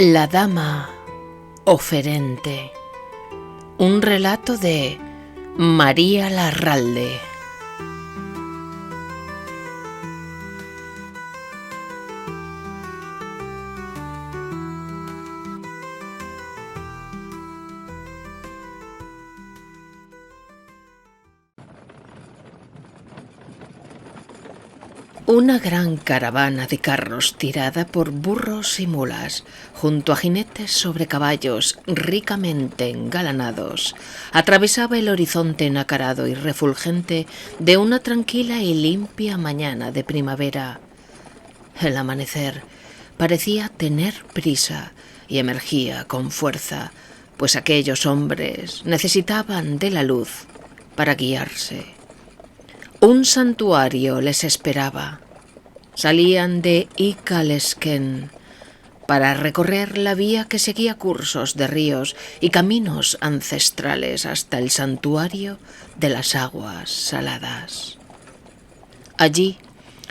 La dama oferente. Un relato de María Larralde. Una gran caravana de carros tirada por burros y mulas, junto a jinetes sobre caballos ricamente engalanados, atravesaba el horizonte nacarado y refulgente de una tranquila y limpia mañana de primavera. El amanecer parecía tener prisa y emergía con fuerza, pues aquellos hombres necesitaban de la luz para guiarse. Un santuario les esperaba. Salían de Icalesquén para recorrer la vía que seguía cursos de ríos y caminos ancestrales hasta el santuario de las aguas saladas. Allí,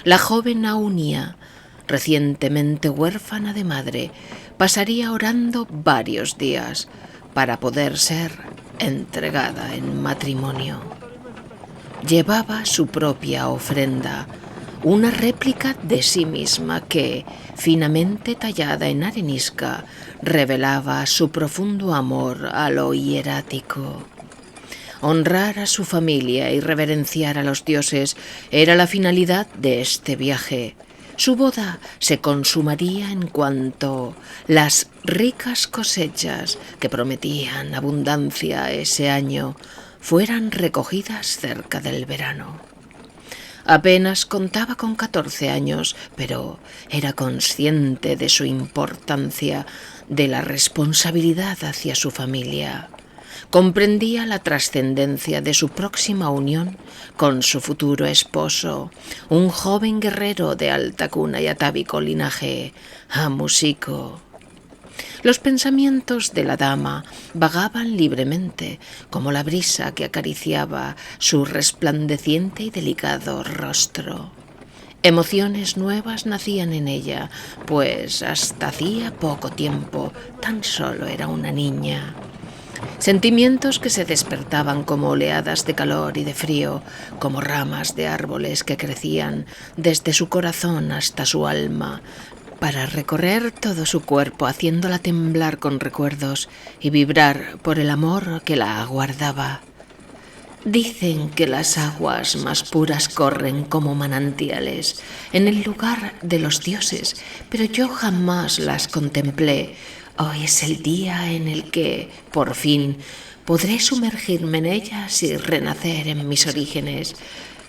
la joven Aunia, recientemente huérfana de madre, pasaría orando varios días para poder ser entregada en matrimonio. Llevaba su propia ofrenda, una réplica de sí misma que, finamente tallada en arenisca, revelaba su profundo amor a lo hierático. Honrar a su familia y reverenciar a los dioses era la finalidad de este viaje. Su boda se consumaría en cuanto las ricas cosechas que prometían abundancia ese año fueran recogidas cerca del verano. Apenas contaba con 14 años, pero era consciente de su importancia, de la responsabilidad hacia su familia. Comprendía la trascendencia de su próxima unión con su futuro esposo, un joven guerrero de alta cuna y atávico linaje, Amusico. Los pensamientos de la dama vagaban libremente, como la brisa que acariciaba su resplandeciente y delicado rostro. Emociones nuevas nacían en ella, pues hasta hacía poco tiempo tan solo era una niña. Sentimientos que se despertaban como oleadas de calor y de frío, como ramas de árboles que crecían desde su corazón hasta su alma, para recorrer todo su cuerpo, haciéndola temblar con recuerdos y vibrar por el amor que la aguardaba. Dicen que las aguas más puras corren como manantiales en el lugar de los dioses, pero yo jamás las contemplé. Hoy es el día en el que, por fin, podré sumergirme en ellas y renacer en mis orígenes.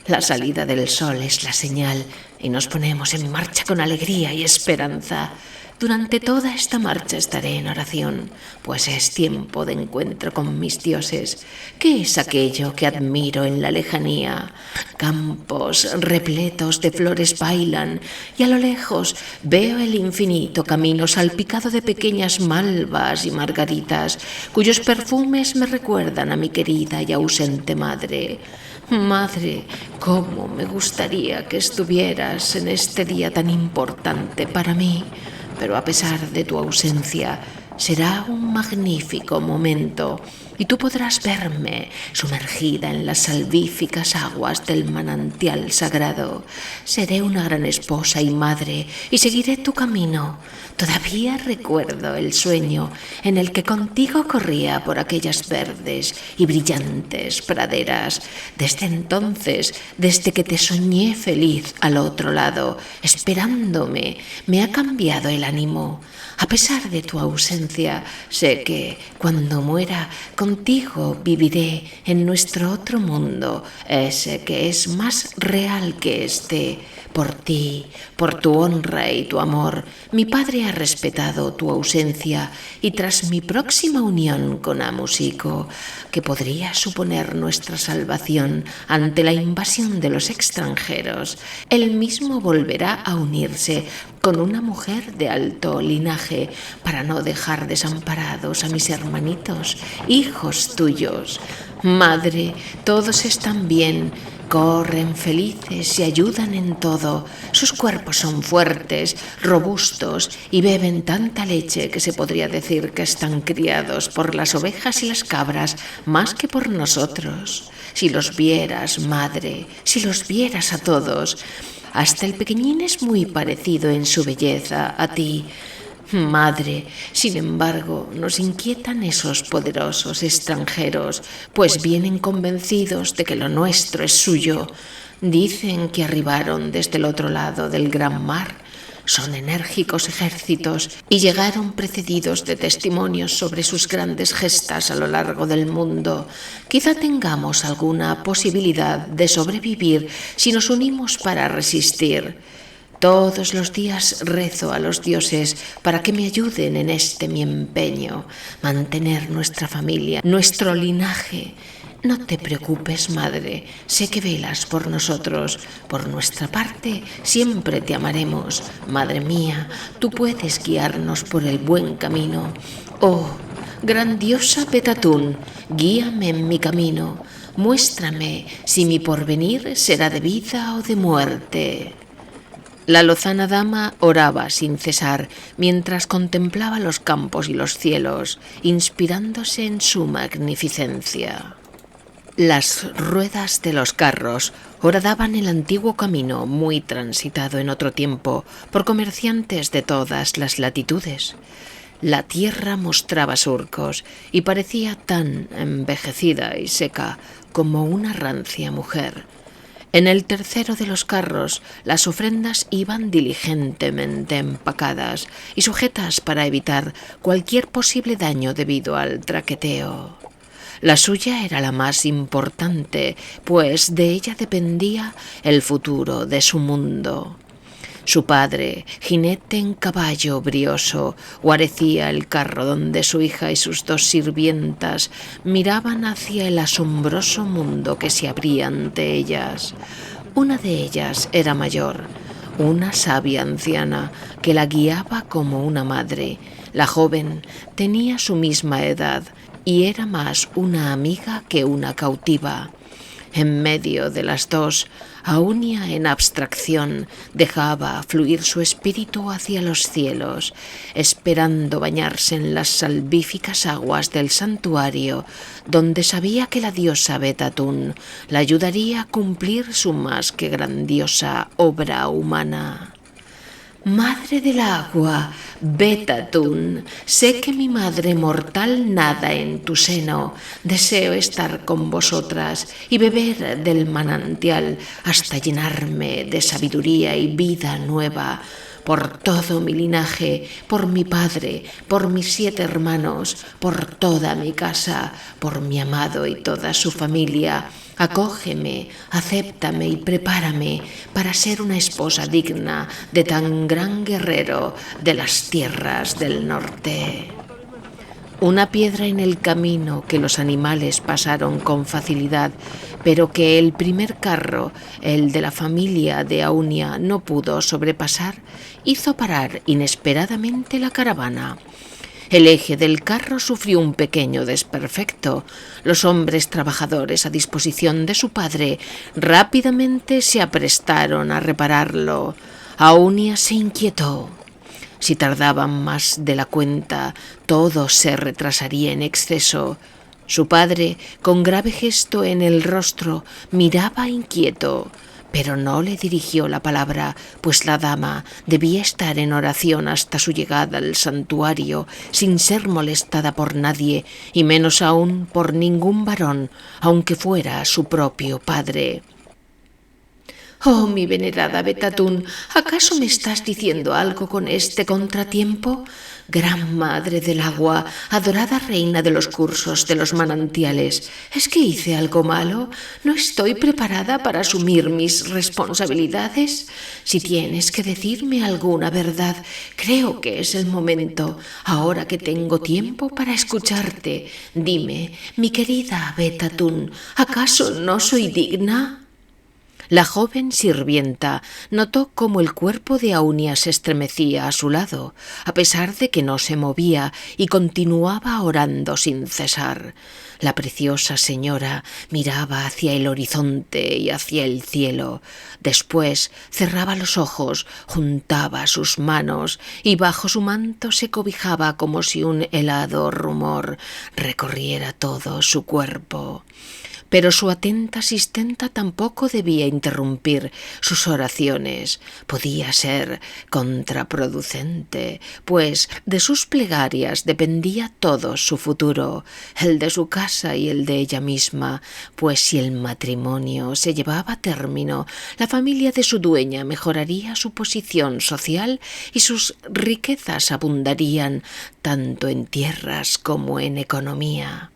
La salida del sol es la señal y nos ponemos en marcha con alegría y esperanza. Durante toda esta marcha estaré en oración, pues es tiempo de encuentro con mis dioses. ¿Qué es aquello que admiro en la lejanía? Campos repletos de flores bailan y a lo lejos veo el infinito camino salpicado de pequeñas malvas y margaritas, cuyos perfumes me recuerdan a mi querida y ausente madre. Madre, cómo me gustaría que estuvieras en este día tan importante para mí, pero a pesar de tu ausencia, será un magnífico momento y tú podrás verme sumergida en las salvíficas aguas del manantial sagrado. Seré una gran esposa y madre y seguiré tu camino. Todavía recuerdo el sueño en el que contigo corría por aquellas verdes y brillantes praderas. Desde entonces, desde que te soñé feliz al otro lado, esperándome, me ha cambiado el ánimo. A pesar de tu ausencia, sé que cuando muera contigo viviré en nuestro otro mundo, ese que es más real que este. Por ti, por tu honra y tu amor, mi padre ha respetado tu ausencia y tras mi próxima unión con Amusico, que podría suponer nuestra salvación ante la invasión de los extranjeros, él mismo volverá a unirse con una mujer de alto linaje para no dejar desamparados a mis hermanitos, hijos tuyos. Madre, todos están bien. Corren felices y ayudan en todo. Sus cuerpos son fuertes, robustos y beben tanta leche que se podría decir que están criados por las ovejas y las cabras más que por nosotros. Si los vieras, madre, si los vieras a todos. Hasta el pequeñín es muy parecido en su belleza a ti. Madre, sin embargo, nos inquietan esos poderosos extranjeros, pues vienen convencidos de que lo nuestro es suyo. Dicen que arribaron desde el otro lado del gran mar. Son enérgicos ejércitos y llegaron precedidos de testimonios sobre sus grandes gestas a lo largo del mundo. Quizá tengamos alguna posibilidad de sobrevivir si nos unimos para resistir. Todos los días rezo a los dioses para que me ayuden en este mi empeño, mantener nuestra familia, nuestro linaje. No te preocupes, madre, sé que velas por nosotros. Por nuestra parte, siempre te amaremos. Madre mía, tú puedes guiarnos por el buen camino. Oh, grandiosa Betatún, guíame en mi camino. Muéstrame si mi porvenir será de vida o de muerte. La lozana dama oraba sin cesar mientras contemplaba los campos y los cielos, inspirándose en su magnificencia. Las ruedas de los carros horadaban el antiguo camino muy transitado en otro tiempo por comerciantes de todas las latitudes. La tierra mostraba surcos y parecía tan envejecida y seca como una rancia mujer. En el tercero de los carros, las ofrendas iban diligentemente empacadas y sujetas para evitar cualquier posible daño debido al traqueteo. La suya era la más importante, pues de ella dependía el futuro de su mundo. Su padre, jinete en caballo brioso, guarecía el carro donde su hija y sus dos sirvientas miraban hacia el asombroso mundo que se abría ante ellas. Una de ellas era mayor, una sabia anciana que la guiaba como una madre. La joven tenía su misma edad y era más una amiga que una cautiva. En medio de las dos, Aunia en abstracción dejaba fluir su espíritu hacia los cielos, esperando bañarse en las salvíficas aguas del santuario, donde sabía que la diosa Betatún la ayudaría a cumplir su más que grandiosa obra humana. Madre del agua, Betatún, sé que mi madre mortal nada en tu seno. Deseo estar con vosotras y beber del manantial hasta llenarme de sabiduría y vida nueva. Por todo mi linaje, por mi padre, por mis 7 hermanos, por toda mi casa, por mi amado y toda su familia. Acógeme, acéptame y prepárame para ser una esposa digna de tan gran guerrero de las tierras del norte. Una piedra en el camino que los animales pasaron con facilidad, pero que el primer carro, el de la familia de Aunia, no pudo sobrepasar, hizo parar inesperadamente la caravana. El eje del carro sufrió un pequeño desperfecto. Los hombres trabajadores a disposición de su padre rápidamente se aprestaron a repararlo. Aunia se inquietó. Si tardaban más de la cuenta, todo se retrasaría en exceso. Su padre, con grave gesto en el rostro, miraba inquieto, pero no le dirigió la palabra, pues la dama debía estar en oración hasta su llegada al santuario, sin ser molestada por nadie, y menos aún por ningún varón, aunque fuera su propio padre. «Oh, mi venerada Betatún, ¿acaso me estás diciendo algo con este contratiempo? Gran madre del agua, adorada reina de los cursos de los manantiales, ¿es que hice algo malo? ¿No estoy preparada para asumir mis responsabilidades? Si tienes que decirme alguna verdad, creo que es el momento, ahora que tengo tiempo para escucharte. Dime, mi querida Betatún, ¿acaso no soy digna?» La joven sirvienta notó cómo el cuerpo de Aunia se estremecía a su lado, a pesar de que no se movía y continuaba orando sin cesar. La preciosa señora miraba hacia el horizonte y hacia el cielo. Después cerraba los ojos, juntaba sus manos y bajo su manto se cobijaba como si un helado rumor recorriera todo su cuerpo. Pero su atenta asistenta tampoco debía interrumpir sus oraciones. Podía ser contraproducente, pues de sus plegarias dependía todo su futuro, el de su casa y el de ella misma, pues si el matrimonio se llevaba a término, la familia de su dueña mejoraría su posición social y sus riquezas abundarían tanto en tierras como en economía.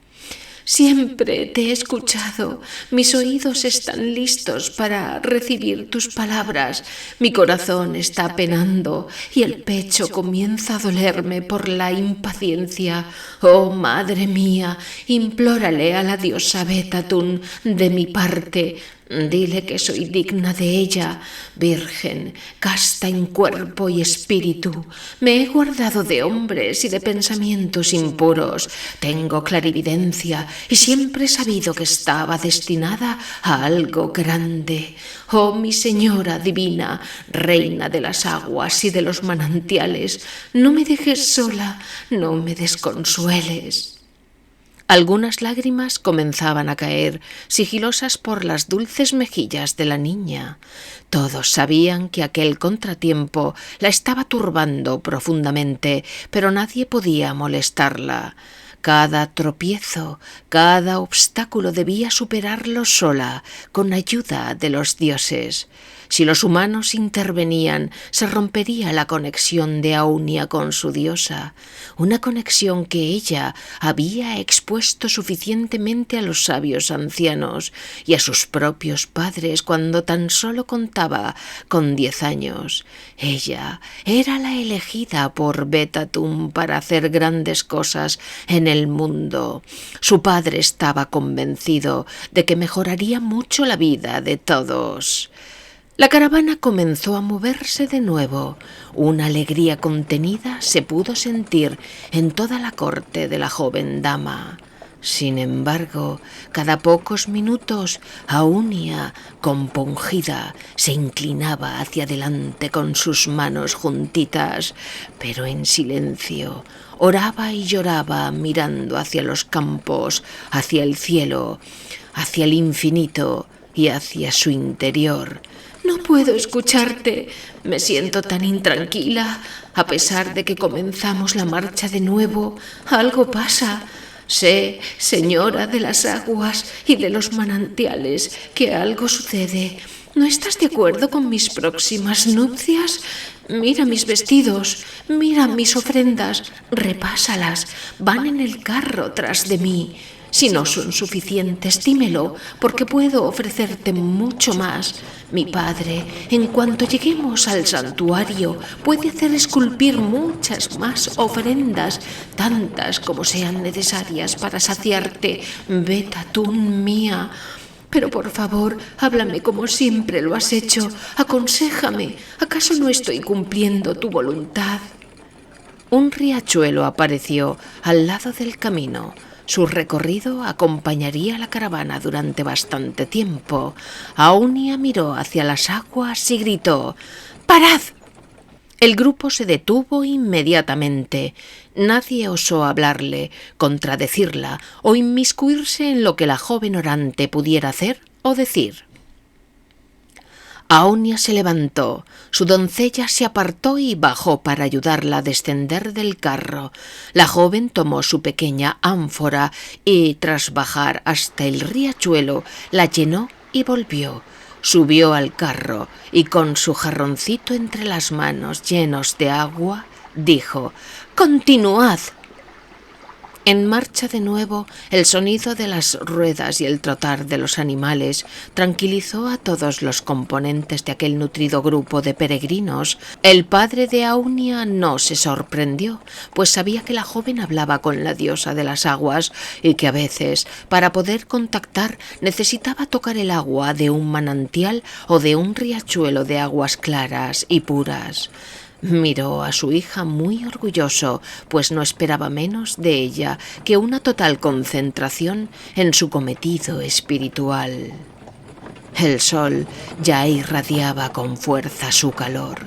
Siempre te he escuchado, mis oídos están listos para recibir tus palabras, mi corazón está penando y el pecho comienza a dolerme por la impaciencia. Oh, madre mía, implórale a la diosa Betatún de mi parte. Dile que soy digna de ella, virgen, casta en cuerpo y espíritu. Me he guardado de hombres y de pensamientos impuros. Tengo clarividencia y siempre he sabido que estaba destinada a algo grande. Oh, mi señora divina, reina de las aguas y de los manantiales, no me dejes sola, no me desconsueles. Algunas lágrimas comenzaban a caer, sigilosas por las dulces mejillas de la niña. Todos sabían que aquel contratiempo la estaba turbando profundamente, pero nadie podía molestarla. Cada tropiezo, cada obstáculo debía superarlo sola, con ayuda de los dioses. Si los humanos intervenían, se rompería la conexión de Aunia con su diosa, una conexión que ella había expuesto suficientemente a los sabios ancianos y a sus propios padres cuando tan solo contaba con 10 años. Ella era la elegida por Betatún para hacer grandes cosas en el mundo. Su padre estaba convencido de que mejoraría mucho la vida de todos. La caravana comenzó a moverse de nuevo. Una alegría contenida se pudo sentir en toda la corte de la joven dama. Sin embargo, cada pocos minutos, Aunia, compungida, se inclinaba hacia adelante con sus manos juntitas, pero en silencio. Oraba y lloraba mirando hacia los campos, hacia el cielo, hacia el infinito y hacia su interior. No puedo escucharte, me siento tan intranquila. A pesar de que comenzamos la marcha de nuevo, algo pasa. Sé, señora de las aguas y de los manantiales, que algo sucede. ¿No estás de acuerdo con mis próximas nupcias? Mira mis vestidos, mira mis ofrendas, repásalas, van en el carro tras de mí. Si no son suficientes, dímelo, porque puedo ofrecerte mucho más. Mi padre, en cuanto lleguemos al santuario, puede hacer esculpir muchas más ofrendas, tantas como sean necesarias para saciarte, Betatún mía. Pero por favor, háblame como siempre lo has hecho. Aconséjame, ¿acaso no estoy cumpliendo tu voluntad? Un riachuelo apareció al lado del camino. Su recorrido acompañaría a la caravana durante bastante tiempo. Aunia miró hacia las aguas y gritó: ¡Parad! El grupo se detuvo inmediatamente. Nadie osó hablarle, contradecirla o inmiscuirse en lo que la joven orante pudiera hacer o decir. Aunia se levantó, su doncella se apartó y bajó para ayudarla a descender del carro. La joven tomó su pequeña ánfora y, tras bajar hasta el riachuelo, la llenó y volvió. Subió al carro y con su jarroncito entre las manos llenos de agua, dijo: «¡Continuad!». En marcha de nuevo, el sonido de las ruedas y el trotar de los animales tranquilizó a todos los componentes de aquel nutrido grupo de peregrinos. El padre de Aunia no se sorprendió, pues sabía que la joven hablaba con la diosa de las aguas y que a veces, para poder contactar, necesitaba tocar el agua de un manantial o de un riachuelo de aguas claras y puras. Miró a su hija muy orgulloso, pues no esperaba menos de ella que una total concentración en su cometido espiritual. El sol ya irradiaba con fuerza su calor.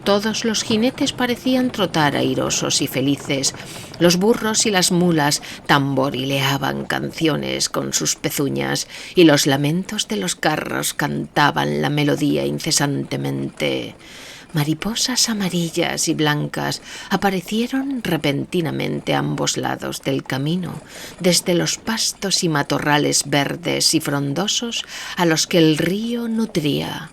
Todos los jinetes parecían trotar airosos y felices. Los burros y las mulas tamborileaban canciones con sus pezuñas y los lamentos de los carros cantaban la melodía incesantemente. Mariposas amarillas y blancas aparecieron repentinamente a ambos lados del camino, desde los pastos y matorrales verdes y frondosos a los que el río nutría.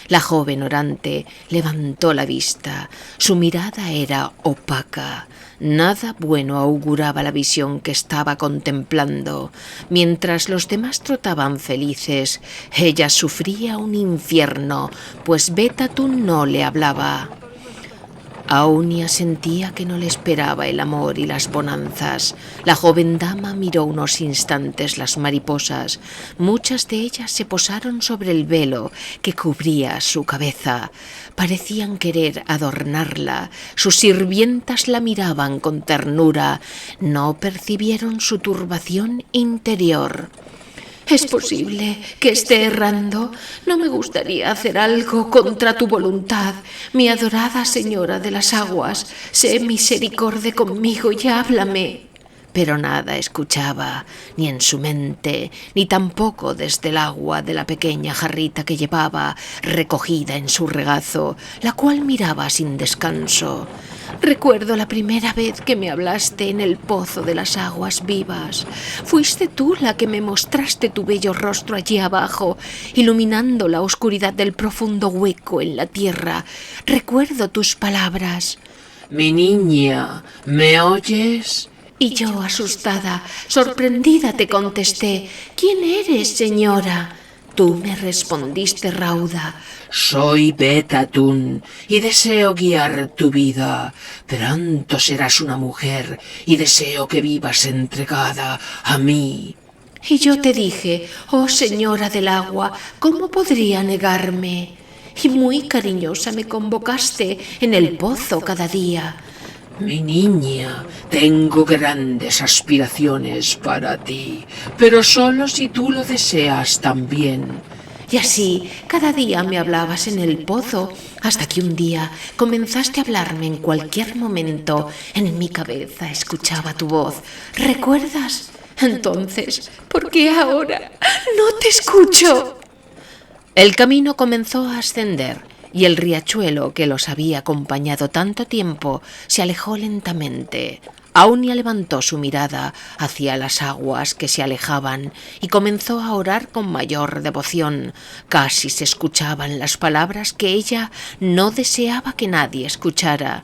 La joven orante levantó la vista. Su mirada era opaca. Nada bueno auguraba la visión que estaba contemplando. Mientras los demás trotaban felices, ella sufría un infierno, pues Betatún no le hablaba. Aunia sentía que no le esperaba el amor y las bonanzas. La joven dama miró unos instantes las mariposas. Muchas de ellas se posaron sobre el velo que cubría su cabeza. Parecían querer adornarla. Sus sirvientas la miraban con ternura. No percibieron su turbación interior. ¿Es posible que esté errando? No me gustaría hacer algo contra tu voluntad. Mi adorada señora de las aguas, sé misericorde conmigo y háblame. Pero nada escuchaba, ni en su mente, ni tampoco desde el agua de la pequeña jarrita que llevaba recogida en su regazo, la cual miraba sin descanso. Recuerdo la primera vez que me hablaste en el pozo de las aguas vivas. Fuiste tú la que me mostraste tu bello rostro allí abajo, iluminando la oscuridad del profundo hueco en la tierra. Recuerdo tus palabras. Mi niña, ¿me oyes? Y yo, asustada, sorprendida, te contesté: ¿Quién eres, señora? Tú me respondiste rauda: Soy Betatún y deseo guiar tu vida. Pronto serás una mujer y deseo que vivas entregada a mí. Y yo te dije: oh señora del agua, ¿cómo podría negarme? Y muy cariñosa me convocaste en el pozo cada día. Mi niña, tengo grandes aspiraciones para ti, pero solo si tú lo deseas también. Y así, cada día me hablabas en el pozo, hasta que un día comenzaste a hablarme en cualquier momento. En mi cabeza escuchaba tu voz. ¿Recuerdas? Entonces, ¿por qué ahora no te escucho? El camino comenzó a ascender y el riachuelo que los había acompañado tanto tiempo se alejó lentamente. Aunia levantó su mirada hacia las aguas que se alejaban y comenzó a orar con mayor devoción. Casi se escuchaban las palabras que ella no deseaba que nadie escuchara.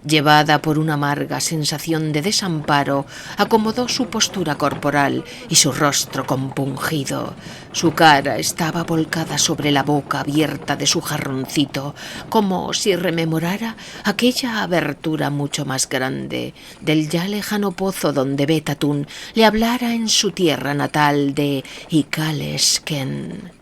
Llevada por una amarga sensación de desamparo, acomodó su postura corporal y su rostro compungido. Su cara estaba volcada sobre la boca abierta de su jarroncito, como si rememorara aquella abertura mucho más grande del ya lejano pozo donde Betatún le hablara en su tierra natal de Icalesken.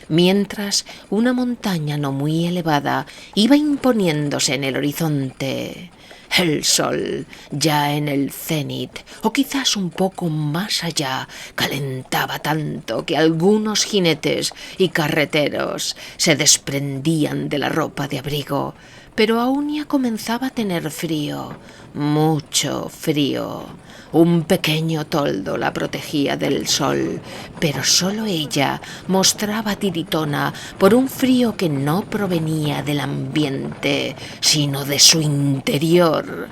Mientras una montaña no muy elevada iba imponiéndose en el horizonte. El sol, ya en el cenit, o quizás un poco más allá, calentaba tanto que algunos jinetes y carreteros se desprendían de la ropa de abrigo, pero Aunia comenzaba a tener frío, mucho frío. Un pequeño toldo la protegía del sol, pero solo ella mostraba tiritona por un frío que no provenía del ambiente, sino de su interior.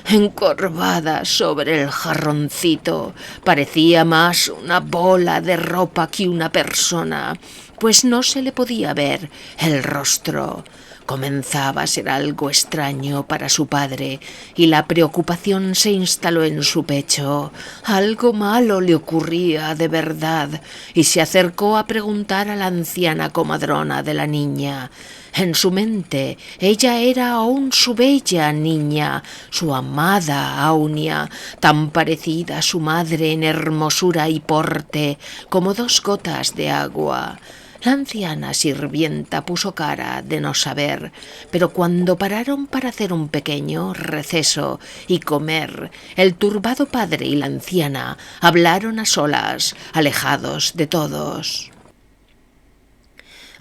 Encorvada sobre el jarroncito, parecía más una bola de ropa que una persona, pues no se le podía ver el rostro. Comenzaba a ser algo extraño para su padre y la preocupación se instaló en su pecho. Algo malo le ocurría de verdad y se acercó a preguntar a la anciana comadrona de la niña. En su mente ella era aún su bella niña, su amada Aunia, tan parecida a su madre en hermosura y porte como dos gotas de agua. La anciana sirvienta puso cara de no saber, pero cuando pararon para hacer un pequeño receso y comer, el turbado padre y la anciana hablaron a solas, alejados de todos.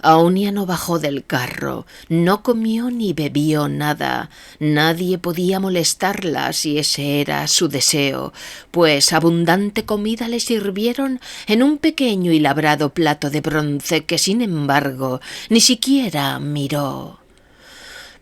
Aunia no bajó del carro, no comió ni bebió nada. Nadie podía molestarla si ese era su deseo, pues abundante comida le sirvieron en un pequeño y labrado plato de bronce que, sin embargo, ni siquiera miró.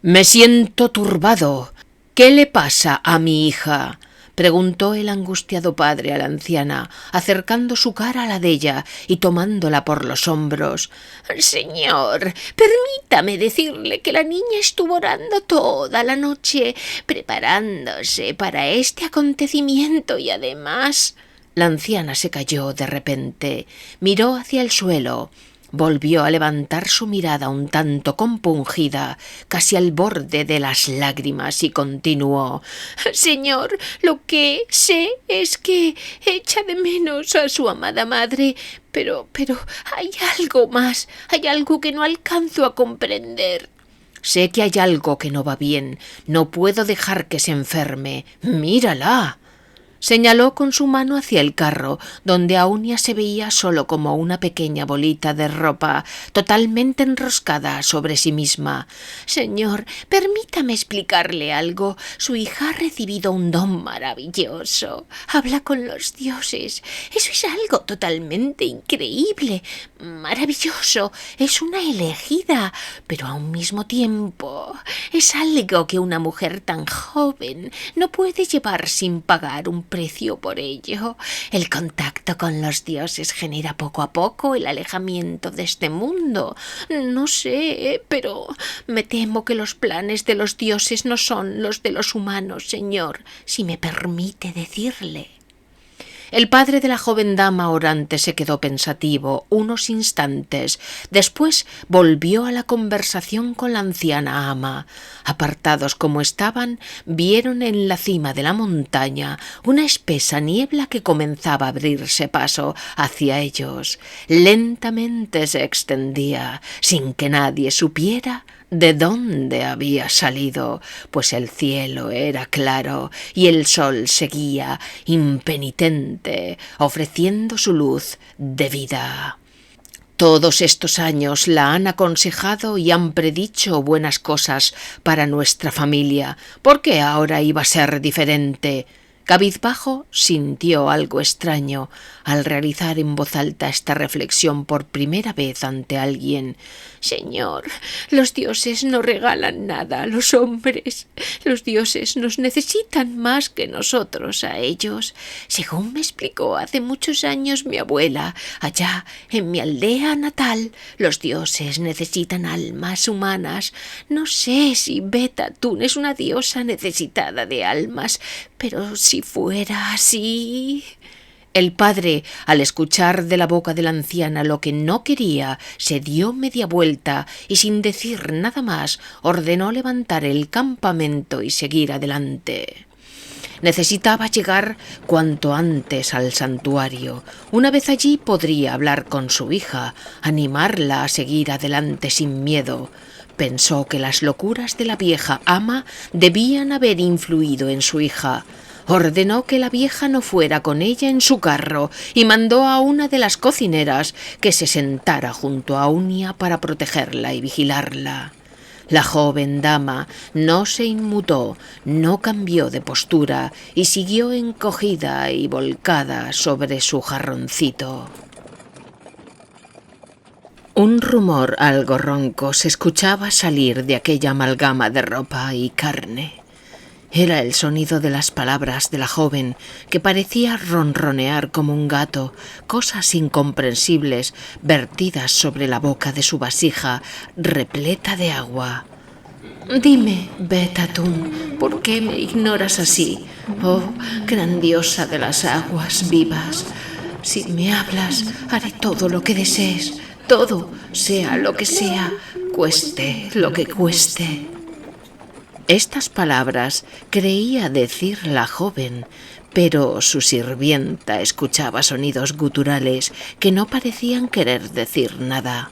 «Me siento turbado. ¿Qué le pasa a mi hija?», preguntó el angustiado padre a la anciana, acercando su cara a la de ella y tomándola por los hombros. «Señor, permítame decirle que la niña estuvo orando toda la noche, preparándose para este acontecimiento y además...». La anciana se calló de repente, miró hacia el suelo, volvió a levantar su mirada un tanto compungida, casi al borde de las lágrimas, y continuó. «Señor, lo que sé es que echa de menos a su amada madre, pero hay algo más, hay algo que no alcanzo a comprender». «Sé que hay algo que no va bien, no puedo dejar que se enferme. Mírala». Señaló con su mano hacia el carro, donde Aunia se veía solo como una pequeña bolita de ropa, totalmente enroscada sobre sí misma. «Señor, permítame explicarle algo. Su hija ha recibido un don maravilloso. Habla con los dioses. Eso es algo totalmente increíble, maravilloso. Es una elegida, pero a un mismo tiempo es algo que una mujer tan joven no puede llevar sin pagar un precio por ello. El contacto con los dioses genera poco a poco el alejamiento de este mundo. No sé, pero me temo que los planes de los dioses no son los de los humanos, señor, si me permite decirle». El padre de la joven dama orante se quedó pensativo unos instantes. Después volvió a la conversación con la anciana ama. Apartados como estaban, vieron en la cima de la montaña una espesa niebla que comenzaba a abrirse paso hacia ellos. Lentamente se extendía, sin que nadie supiera de dónde había salido, pues el cielo era claro y el sol seguía impenitente, ofreciendo su luz de vida. Todos estos años la han aconsejado y han predicho buenas cosas para nuestra familia. ¿Por qué ahora iba a ser diferente? Cabizbajo sintió algo extraño al realizar en voz alta esta reflexión por primera vez ante alguien. «Señor, los dioses no regalan nada a los hombres. Los dioses nos necesitan más que nosotros a ellos. Según me explicó hace muchos años mi abuela, allá en mi aldea natal, los dioses necesitan almas humanas. No sé si Betatún es una diosa necesitada de almas, pero si fuera así...». El padre, al escuchar de la boca de la anciana lo que no quería, se dio media vuelta y, sin decir nada más, ordenó levantar el campamento y seguir adelante. Necesitaba llegar cuanto antes al santuario. Una vez allí podría hablar con su hija, animarla a seguir adelante sin miedo. Pensó que las locuras de la vieja ama debían haber influido en su hija. Ordenó que la vieja no fuera con ella en su carro y mandó a una de las cocineras que se sentara junto a Aunia para protegerla y vigilarla. La joven dama no se inmutó, no cambió de postura y siguió encogida y volcada sobre su jarroncito. Un rumor algo ronco se escuchaba salir de aquella amalgama de ropa y carne. Era el sonido de las palabras de la joven, que parecía ronronear como un gato, cosas incomprensibles vertidas sobre la boca de su vasija repleta de agua. Dime, Betatún, ¿por qué me ignoras así? Oh, grandiosa de las aguas vivas. Si me hablas, haré todo lo que desees, todo, sea lo que sea, cueste lo que cueste. Estas palabras creía decir la joven, pero su sirvienta escuchaba sonidos guturales que no parecían querer decir nada.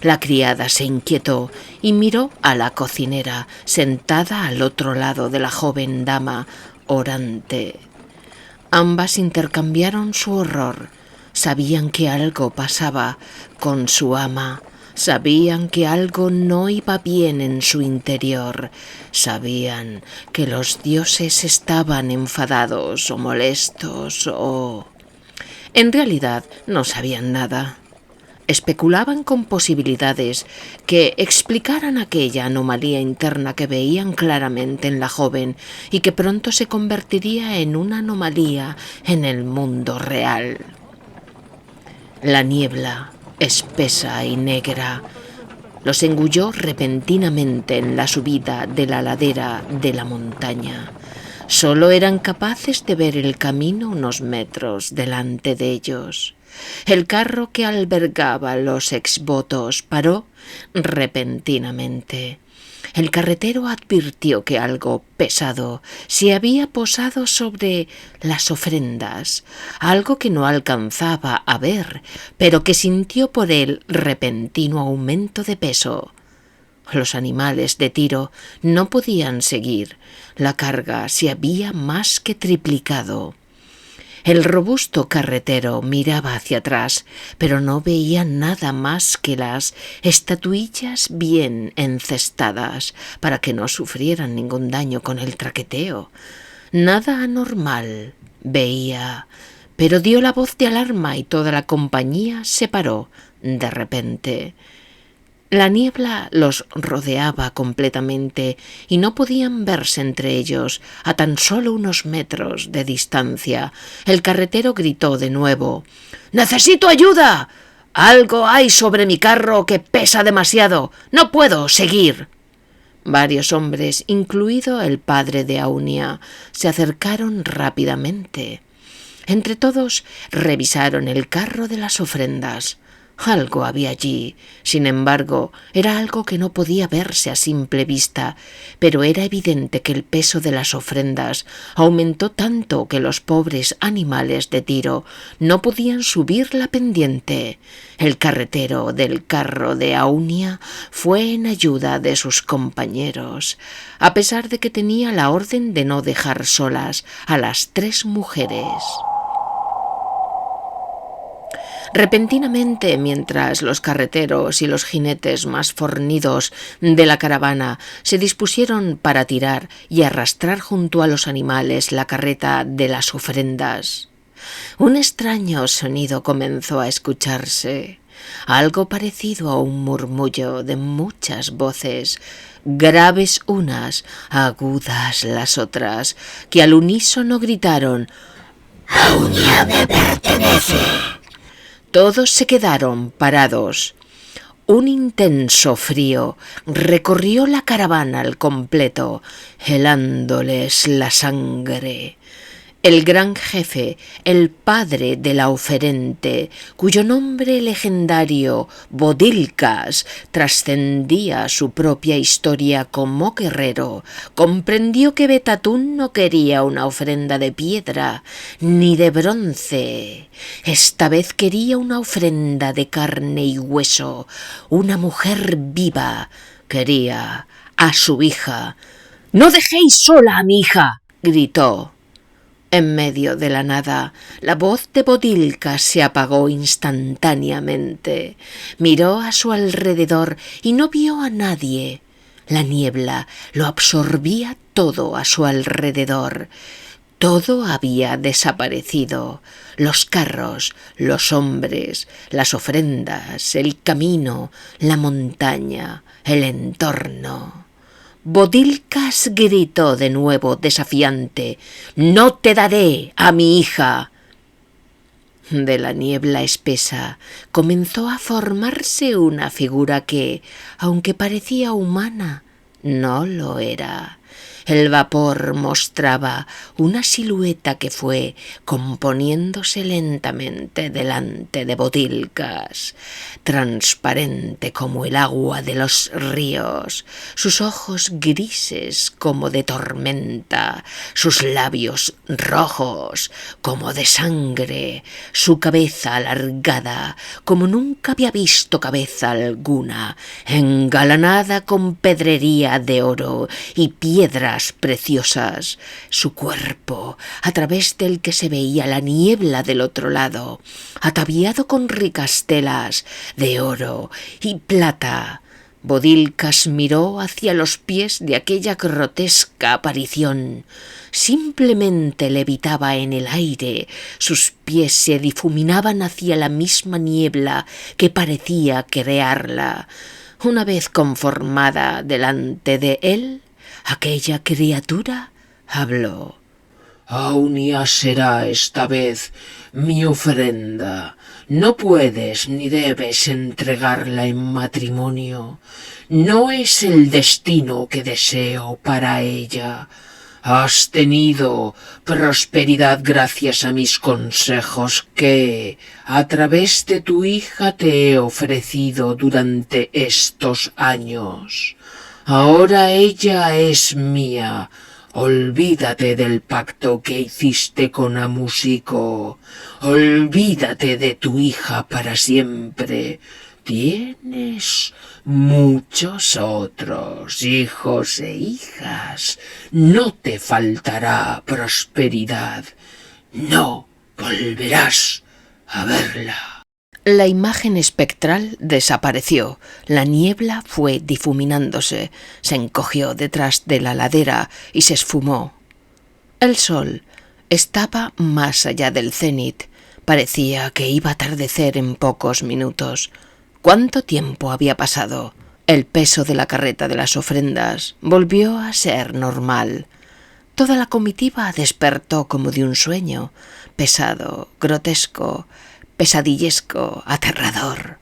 La criada se inquietó y miró a la cocinera, sentada al otro lado de la joven dama, orante. Ambas intercambiaron su horror. Sabían que algo pasaba con su ama. Sabían que algo no iba bien en su interior. Sabían que los dioses estaban enfadados o molestos o... En realidad no sabían nada. Especulaban con posibilidades que explicaran aquella anomalía interna que veían claramente en la joven y que pronto se convertiría en una anomalía en el mundo real. La niebla, espesa y negra, los engulló repentinamente en la subida de la ladera de la montaña. Solo eran capaces de ver el camino unos metros delante de ellos. El carro que albergaba los exvotos paró repentinamente. El carretero advirtió que algo pesado se había posado sobre las ofrendas, algo que no alcanzaba a ver, pero que sintió por el repentino aumento de peso. Los animales de tiro no podían seguir. La carga se había más que triplicado. El robusto carretero miraba hacia atrás, pero no veía nada más que las estatuillas bien encestadas para que no sufrieran ningún daño con el traqueteo. Nada anormal veía, pero dio la voz de alarma y toda la compañía se paró de repente. La niebla los rodeaba completamente y no podían verse entre ellos a tan solo unos metros de distancia. El carretero gritó de nuevo: «¡Necesito ayuda! Algo hay sobre mi carro que pesa demasiado. No puedo seguir». Varios hombres, incluido el padre de Aunia, se acercaron rápidamente. Entre todos revisaron el carro de las ofrendas. Algo había allí. Sin embargo, era algo que no podía verse a simple vista, pero era evidente que el peso de las ofrendas aumentó tanto que los pobres animales de tiro no podían subir la pendiente. El carretero del carro de Aunia fue en ayuda de sus compañeros, a pesar de que tenía la orden de no dejar solas a las 3 mujeres. Repentinamente, mientras los carreteros y los jinetes más fornidos de la caravana se dispusieron para tirar y arrastrar junto a los animales la carreta de las ofrendas, un extraño sonido comenzó a escucharse, algo parecido a un murmullo de muchas voces, graves unas, agudas las otras, que al unísono gritaron: «¡Aunia me pertenece!». Todos se quedaron parados. Un intenso frío recorrió la caravana al completo, helándoles la sangre. El gran jefe, el padre de la oferente, cuyo nombre legendario, Bodilkas, trascendía su propia historia como guerrero, comprendió que Betatún no quería una ofrenda de piedra ni de bronce. Esta vez quería una ofrenda de carne y hueso, una mujer viva. Quería a su hija. «¡No dejéis sola a mi hija!», gritó. En medio de la nada, la voz de Bodilka se apagó instantáneamente. Miró a su alrededor y no vio a nadie. La niebla lo absorbía todo a su alrededor. Todo había desaparecido. Los carros, los hombres, las ofrendas, el camino, la montaña, el entorno. Bodilkas gritó de nuevo desafiante: «¡No te daré a mi hija!». De la niebla espesa comenzó a formarse una figura que, aunque parecía humana, No lo era. El vapor mostraba una silueta que fue componiéndose lentamente delante de Botilcas, transparente como el agua de los ríos, sus ojos grises como de tormenta, sus labios rojos como de sangre, su cabeza alargada como nunca había visto cabeza alguna, engalanada con pedrería de oro y piedras preciosas, su cuerpo, a través del que se veía la niebla del otro lado, ataviado con ricas telas de oro y plata. Botilcas miró hacia los pies de aquella grotesca aparición. Simplemente levitaba en el aire, sus pies se difuminaban hacia la misma niebla que parecía crearla. Una vez conformada delante de él, aquella criatura habló. Aunia será esta vez mi ofrenda. No puedes ni debes entregarla en matrimonio. No es el destino que deseo para ella. Has tenido prosperidad gracias a mis consejos que, a través de tu hija, te he ofrecido durante estos años. Ahora ella es mía. Olvídate del pacto que hiciste con Amúsico. Olvídate de tu hija para siempre. Tienes muchos otros hijos e hijas. No te faltará prosperidad. No volverás a verla. La imagen espectral desapareció, la niebla fue difuminándose, se encogió detrás de la ladera y se esfumó. El sol estaba más allá del cenit, parecía que iba a atardecer en pocos minutos. ¿Cuánto tiempo había pasado? El peso de la carreta de las ofrendas volvió a ser normal. Toda la comitiva despertó como de un sueño, pesado, grotesco, pesadillesco, aterrador.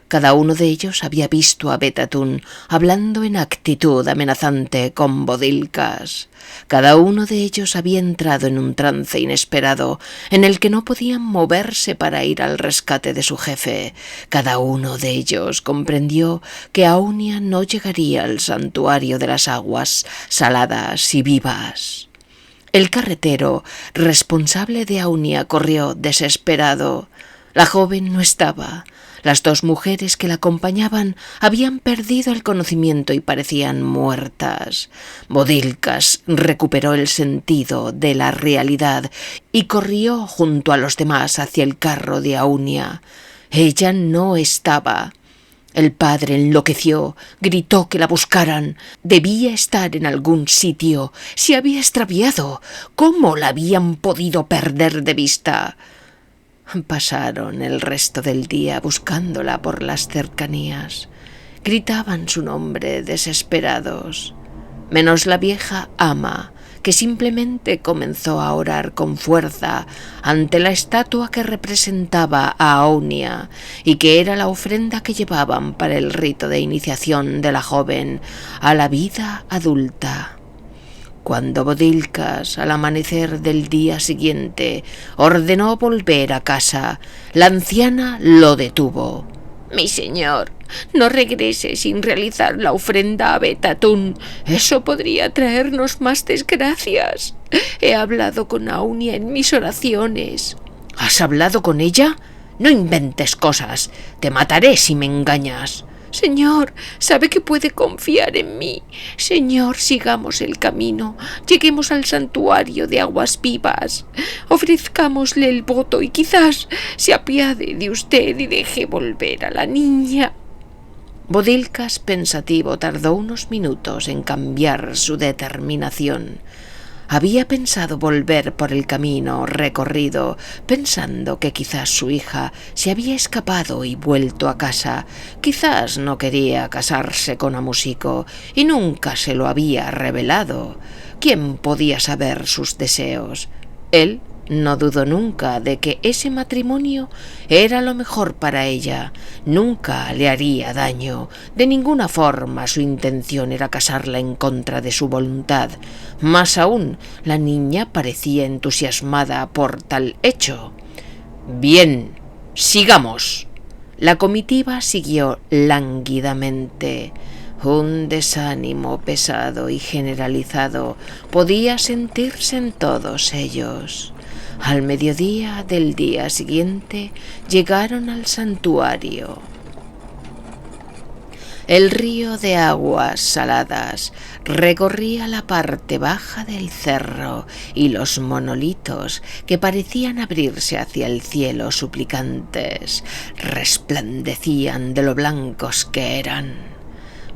Cada uno de ellos había visto a Betatún hablando en actitud amenazante con Botilcas. Cada uno de ellos había entrado en un trance inesperado en el que no podían moverse para ir al rescate de su jefe. Cada uno de ellos comprendió que Aunia no llegaría al santuario de las aguas saladas y vivas. El carretero, responsable de Aunia, corrió desesperado. La joven no estaba. Las dos mujeres que la acompañaban habían perdido el conocimiento y parecían muertas. Botilcas recuperó el sentido de la realidad y corrió junto a los demás hacia el carro de Aunia. Ella no estaba. El padre enloqueció, gritó que la buscaran. Debía estar en algún sitio. Se había extraviado. ¿Cómo la habían podido perder de vista? Pasaron el resto del día buscándola por las cercanías. Gritaban su nombre desesperados, menos la vieja ama, que simplemente comenzó a orar con fuerza ante la estatua que representaba a Aunia y que era la ofrenda que llevaban para el rito de iniciación de la joven a la vida adulta. Cuando Botilcas, al amanecer del día siguiente, ordenó volver a casa, la anciana lo detuvo. «Mi señor, no regrese sin realizar la ofrenda a Betatún. Eso podría traernos más desgracias. He hablado con Aunia en mis oraciones». «¿Has hablado con ella? No inventes cosas. Te mataré si me engañas». «Señor, sabe que puede confiar en mí. Señor, sigamos el camino. Lleguemos al santuario de aguas vivas. Ofrezcámosle el voto y quizás se apiade de usted y deje volver a la niña». Botilcas, pensativo, tardó unos minutos en cambiar su determinación. Había pensado volver por el camino recorrido, pensando que quizás su hija se había escapado y vuelto a casa. Quizás no quería casarse con Amúsico y nunca se lo había revelado. ¿Quién podía saber sus deseos? Él No dudó nunca de que ese matrimonio era lo mejor para ella. Nunca le haría daño. De ninguna forma su intención era casarla en contra de su voluntad. Más aún, la niña parecía entusiasmada por tal hecho. «Bien, sigamos». La comitiva siguió lánguidamente. Un desánimo pesado y generalizado podía sentirse en todos ellos. Al mediodía del día siguiente llegaron al santuario. El río de aguas saladas recorría la parte baja del cerro y los monolitos, que parecían abrirse hacia el cielo suplicantes, resplandecían de lo blancos que eran.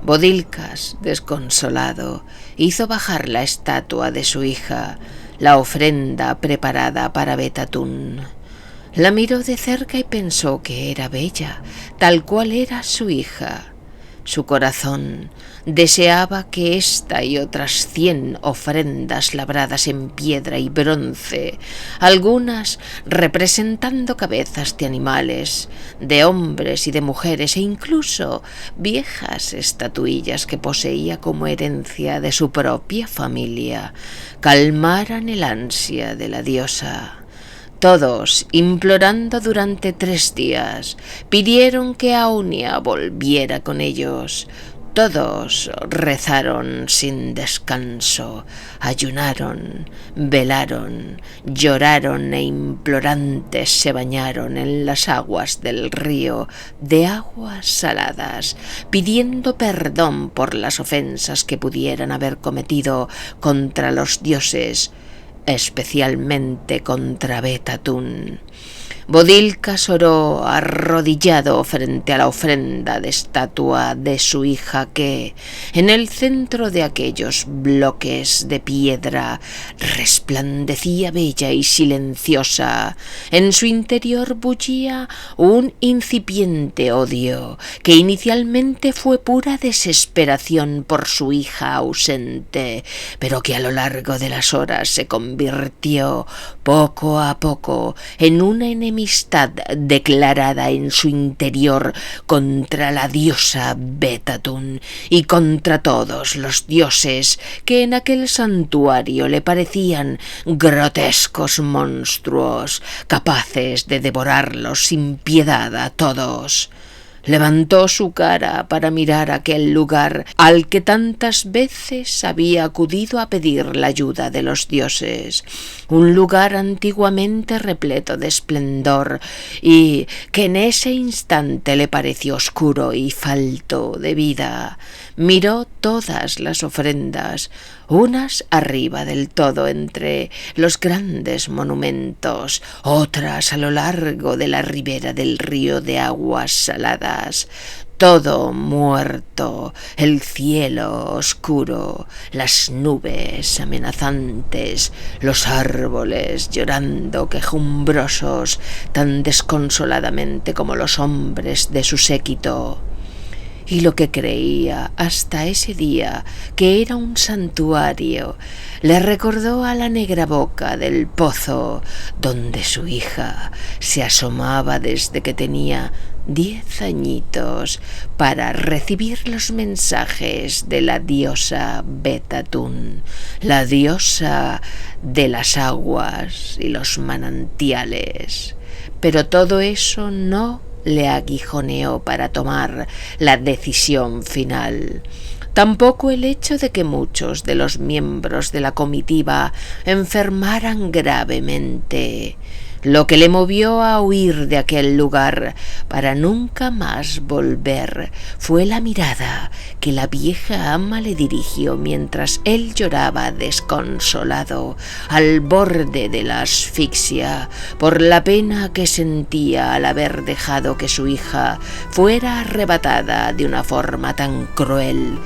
Bodilkas, desconsolado, hizo bajar la estatua de su hija, la ofrenda preparada para Betatún. La miró de cerca y pensó que era bella, tal cual era su hija. Su corazón deseaba que esta y otras 100 ofrendas labradas en piedra y bronce, algunas representando cabezas de animales, de hombres y de mujeres e incluso viejas estatuillas que poseía como herencia de su propia familia, calmaran el ansia de la diosa. Todos, implorando durante 3 días, pidieron que Aunia volviera con ellos. Todos rezaron sin descanso, ayunaron, velaron, lloraron e implorantes se bañaron en las aguas del río de aguas saladas, pidiendo perdón por las ofensas que pudieran haber cometido contra los dioses, especialmente contra Betatún. Bodilkas oró arrodillado frente a la ofrenda de estatua de su hija que, en el centro de aquellos bloques de piedra, resplandecía bella y silenciosa. En su interior bullía un incipiente odio, que inicialmente fue pura desesperación por su hija ausente, pero que a lo largo de las horas se convirtió poco a poco en una enemistad declarada en su interior contra la diosa Betatún y contra todos los dioses que en aquel santuario le parecían grotescos monstruos, capaces de devorarlos sin piedad a todos. Levantó su cara para mirar aquel lugar al que tantas veces había acudido a pedir la ayuda de los dioses, un lugar antiguamente repleto de esplendor y que en ese instante le pareció oscuro y falto de vida. Miró todas las ofrendas, unas arriba del todo entre los grandes monumentos, otras a lo largo de la ribera del río de aguas saladas. Todo muerto, el cielo oscuro, las nubes amenazantes, los árboles llorando quejumbrosos tan desconsoladamente como los hombres de su séquito. Y lo que creía hasta ese día que era un santuario le recordó a la negra boca del pozo donde su hija se asomaba desde que tenía 10 añitos para recibir los mensajes de la diosa Betatún, la diosa de las aguas y los manantiales. Pero todo eso no le aguijoneó para tomar la decisión final. Tampoco el hecho de que muchos de los miembros de la comitiva enfermaran gravemente. Lo que le movió a huir de aquel lugar para nunca más volver fue la mirada que la vieja ama le dirigió mientras él lloraba desconsolado, al borde de la asfixia, por la pena que sentía al haber dejado que su hija fuera arrebatada de una forma tan cruel,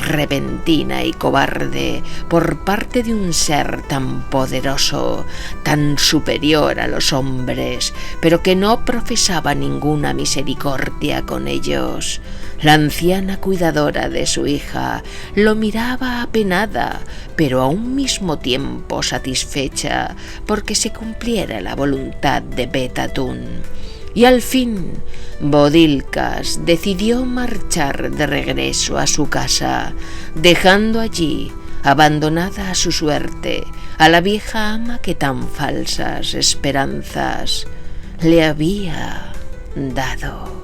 repentina y cobarde por parte de un ser tan poderoso, tan superior a los hombres, pero que no profesaba ninguna misericordia con ellos. La anciana cuidadora de su hija lo miraba apenada, pero a un mismo tiempo satisfecha porque se cumpliera la voluntad de Betatún. Y al fin, Bodilkas decidió marchar de regreso a su casa, dejando allí, abandonada a su suerte, a la vieja ama que tan falsas esperanzas le había dado.